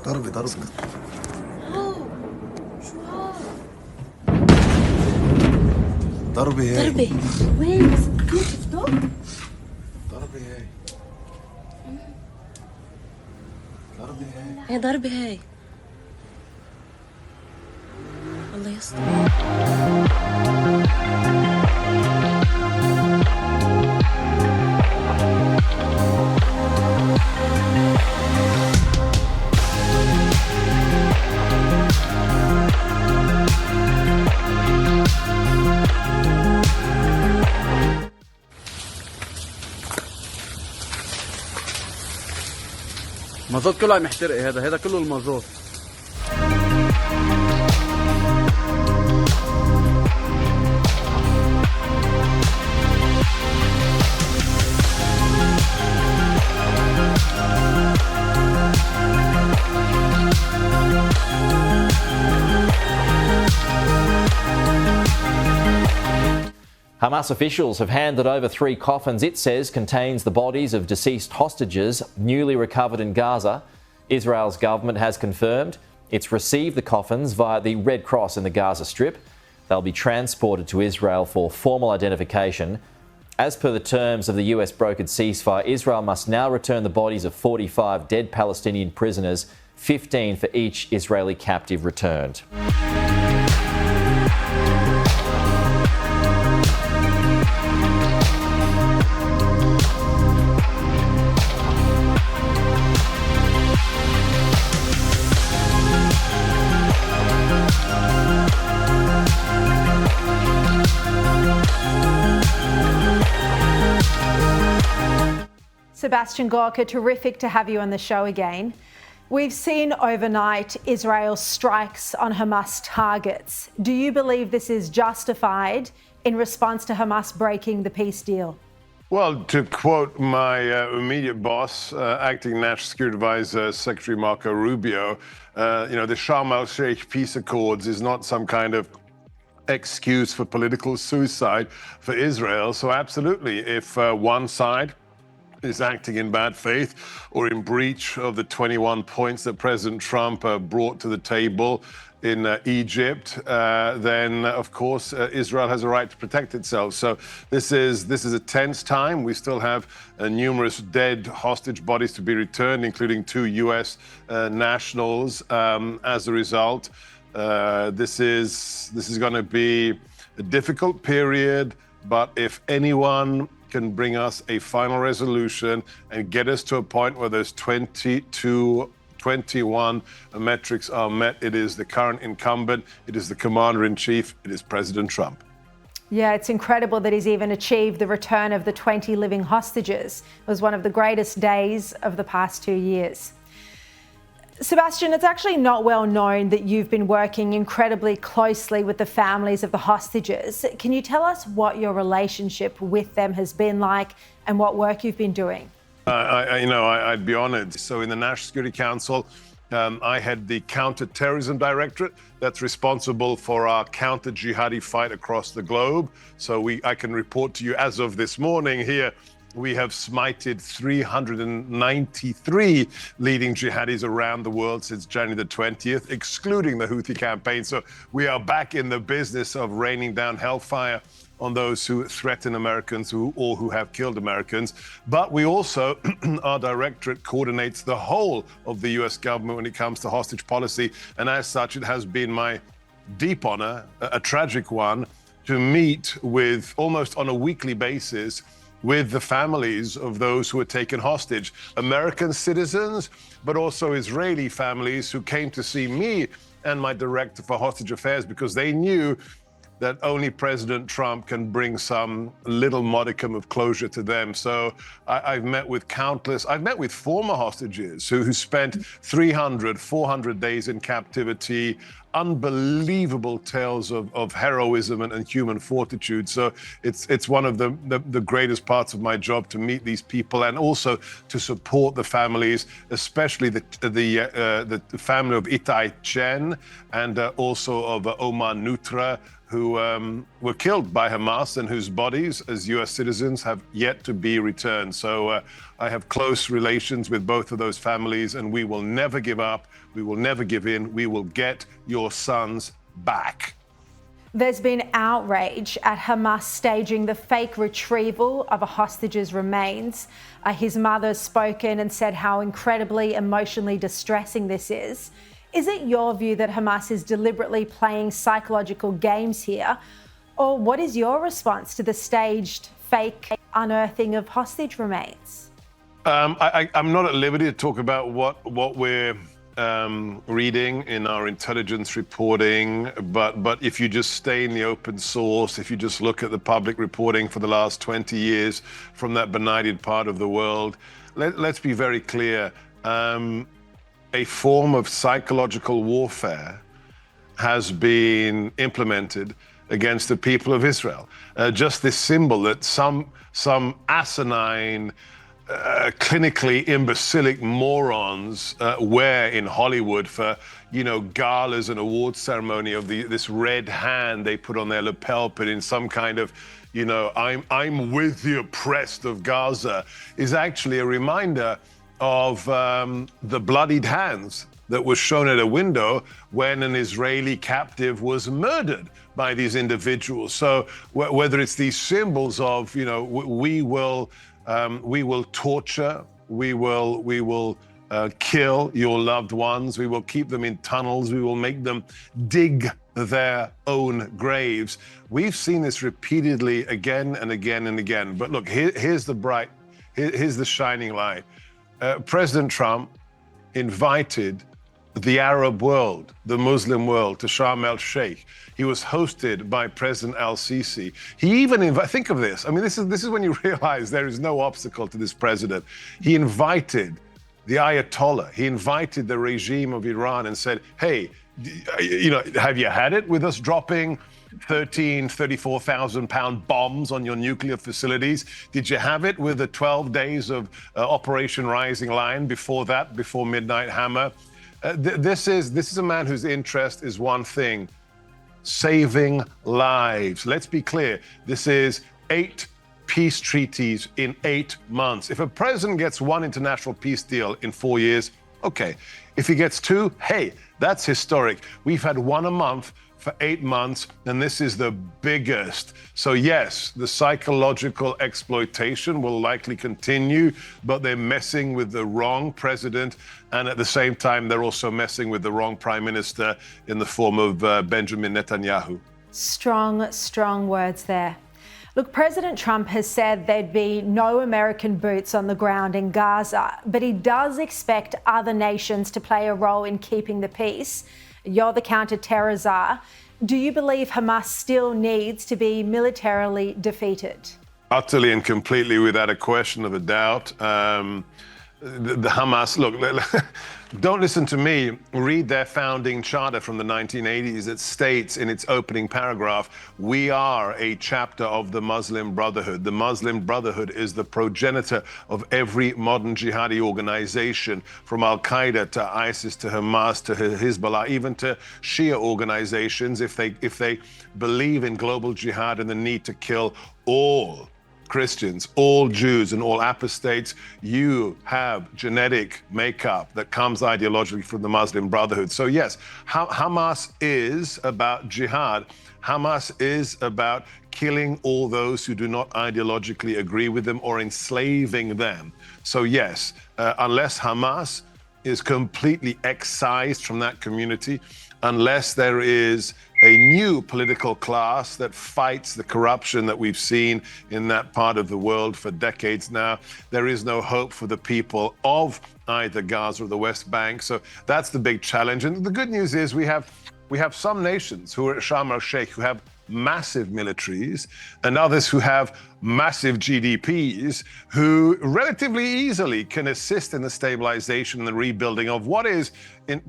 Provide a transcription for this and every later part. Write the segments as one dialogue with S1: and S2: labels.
S1: ضرب
S2: اسكت.
S3: شو هاد؟
S1: ضربة هاي.
S3: ضربة وين بس كيف شفتوا؟
S1: ضربة هاي. ضربة هاي.
S3: ايه ضربة هاي. الله يستر.
S2: المازوت كله عم يحترق. هذا كله المازوت.
S4: Hamas officials have handed over 3 coffins it says contains the bodies of deceased hostages newly recovered in Gaza. Israel's government has confirmed it's received the coffins via the Red Cross in the Gaza Strip. They'll be transported to Israel for formal identification. As per the terms of the US brokered ceasefire, Israel must now return the bodies of 45 dead Palestinian prisoners, 15 for each Israeli captive returned.
S5: Sebastian Gorka, terrific to have you on the show again. We've seen overnight Israel's strikes on Hamas targets. Do you believe this is justified in response to Hamas breaking the peace deal?
S6: Well, to quote my immediate boss, Acting National Security Advisor, Secretary Marco Rubio, the Sharm el-Sheikh peace accords is not some kind of excuse for political suicide for Israel. So absolutely, if one side is acting in bad faith or in breach of the 21 points that President Trump brought to the table in Egypt, then of course Israel has a right to protect itself. So this is a tense time. We still have numerous dead hostage bodies to be returned, including 2 U.S. nationals. As a result, this is going to be a difficult period. But if anyone can bring us a final resolution and get us to a point where those 21 metrics are met, it is the current incumbent, it is the commander-in-chief, it is President Trump.
S5: Yeah, it's incredible that he's even achieved the return of the 20 living hostages. It was one of the greatest days of the past 2 years. Sebastian, it's actually not well known that you've been working incredibly closely with the families of the hostages. Can you tell us what your relationship with them has been like and what work you've been doing?
S6: I'd be honored. So in the National Security Council, I had the Counter-Terrorism Directorate that's responsible for our counter-jihadi fight across the globe. So I can report to you as of this morning here, we have smited 393 leading jihadis around the world since January the 20th, excluding the Houthi campaign. So we are back in the business of raining down hellfire on those who threaten Americans or who have killed Americans. But we also, our directorate coordinates the whole of the US government when it comes to hostage policy. And as such, it has been my deep honor, a tragic one, to meet with almost on a weekly basis with the families of those who were taken hostage, American citizens, but also Israeli families who came to see me and my director for hostage affairs because they knew that only President Trump can bring some little modicum of closure to them. So I've met with former hostages who spent 300, 400 days in captivity, unbelievable tales of heroism and human fortitude. So it's one of the greatest parts of my job to meet these people and also to support the families, especially the family of Itai Chen and also of Omar Nutra. who were killed by Hamas and whose bodies, as US citizens, have yet to be returned. So I have close relations with both of those families, and we will never give up. We will never give in. We will get your sons back.
S5: There's been outrage at Hamas staging the fake retrieval of a hostage's remains. His mother's spoken and said how incredibly emotionally distressing this is. Is it your view that Hamas is deliberately playing psychological games here? Or what is your response to the staged fake unearthing of hostage remains?
S6: I'm not at liberty to talk about what we're reading in our intelligence reporting, but if you just stay in the open source, if you just look at the public reporting for the last 20 years from that benighted part of the world, let's be very clear. A form of psychological warfare has been implemented against the people of Israel. Just this symbol that some asinine, clinically imbecilic morons wear in Hollywood for, galas and awards ceremony of this red hand they put on their lapel pin in some kind of, I'm with the oppressed of Gaza, is actually a reminder of the bloodied hands that was shown at a window when an Israeli captive was murdered by these individuals. So whether it's these symbols of, we will torture, we will kill your loved ones, we will keep them in tunnels, we will make them dig their own graves. We've seen this repeatedly again and again and again. But look, here's the shining light. President Trump invited the Arab world, the Muslim world, to Sharm el-Sheikh. He was hosted by President al-Sisi. He even think of this. I mean, this is when you realize there is no obstacle to this president. He invited the Ayatollah. He invited the regime of Iran and said, hey, have you had it with us dropping 34,000 pound bombs on your nuclear facilities? Did you have it with the 12 days of Operation Rising Lion before that, before Midnight Hammer? This is a man whose interest is one thing: saving lives. Let's be clear. This is 8 peace treaties in 8 months. If a president gets one international peace deal in 4 years, okay. If he gets 2, hey, that's historic. We've had one a month for 8 months, and this is the biggest. So yes, the psychological exploitation will likely continue, but they're messing with the wrong president, and at the same time, they're also messing with the wrong prime minister in the form of Benjamin Netanyahu.
S5: Strong words there. Look, President Trump has said there'd be no American boots on the ground in Gaza, but he does expect other nations to play a role in keeping the peace. You're the counter-terror czar. Do you believe Hamas still needs to be militarily defeated?
S6: Utterly and completely, without a question of a doubt. The Hamas, look, don't listen to me. Read their founding charter from the 1980s. It states in its opening paragraph, we are a chapter of the Muslim Brotherhood. The Muslim Brotherhood is the progenitor of every modern jihadi organization, from Al-Qaeda to ISIS to Hamas to Hezbollah, even to Shia organizations, if they believe in global jihad and the need to kill all Christians, all Jews, and all apostates. You have genetic makeup that comes ideologically from the Muslim Brotherhood. So yes, Hamas is about jihad. Hamas is about killing all those who do not ideologically agree with them or enslaving them. So yes, unless Hamas is completely excised from that community, unless there is a new political class that fights the corruption that we've seen in that part of the world for decades now, there is no hope for the people of either Gaza or the West Bank. So that's the big challenge. And the good news is we have some nations who are at Sharm el-Sheikh who have massive militaries, and others who have massive GDPs, who relatively easily can assist in the stabilization and the rebuilding of what is,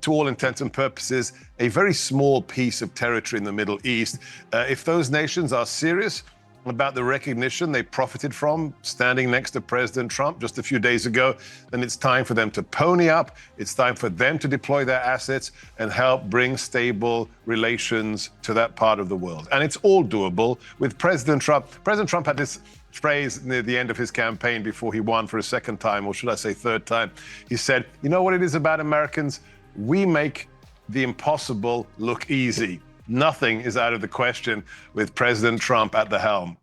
S6: to all intents and purposes, a very small piece of territory in the Middle East. If those nations are serious about the recognition they profited from standing next to President Trump just a few days ago, then it's time for them to pony up. It's time for them to deploy their assets and help bring stable relations to that part of the world. And it's all doable with President Trump. President Trump had this phrase near the end of his campaign before he won for a second time, or should I say third time. He said, you know what it is about Americans? We make the impossible look easy. Nothing is out of the question with President Trump at the helm.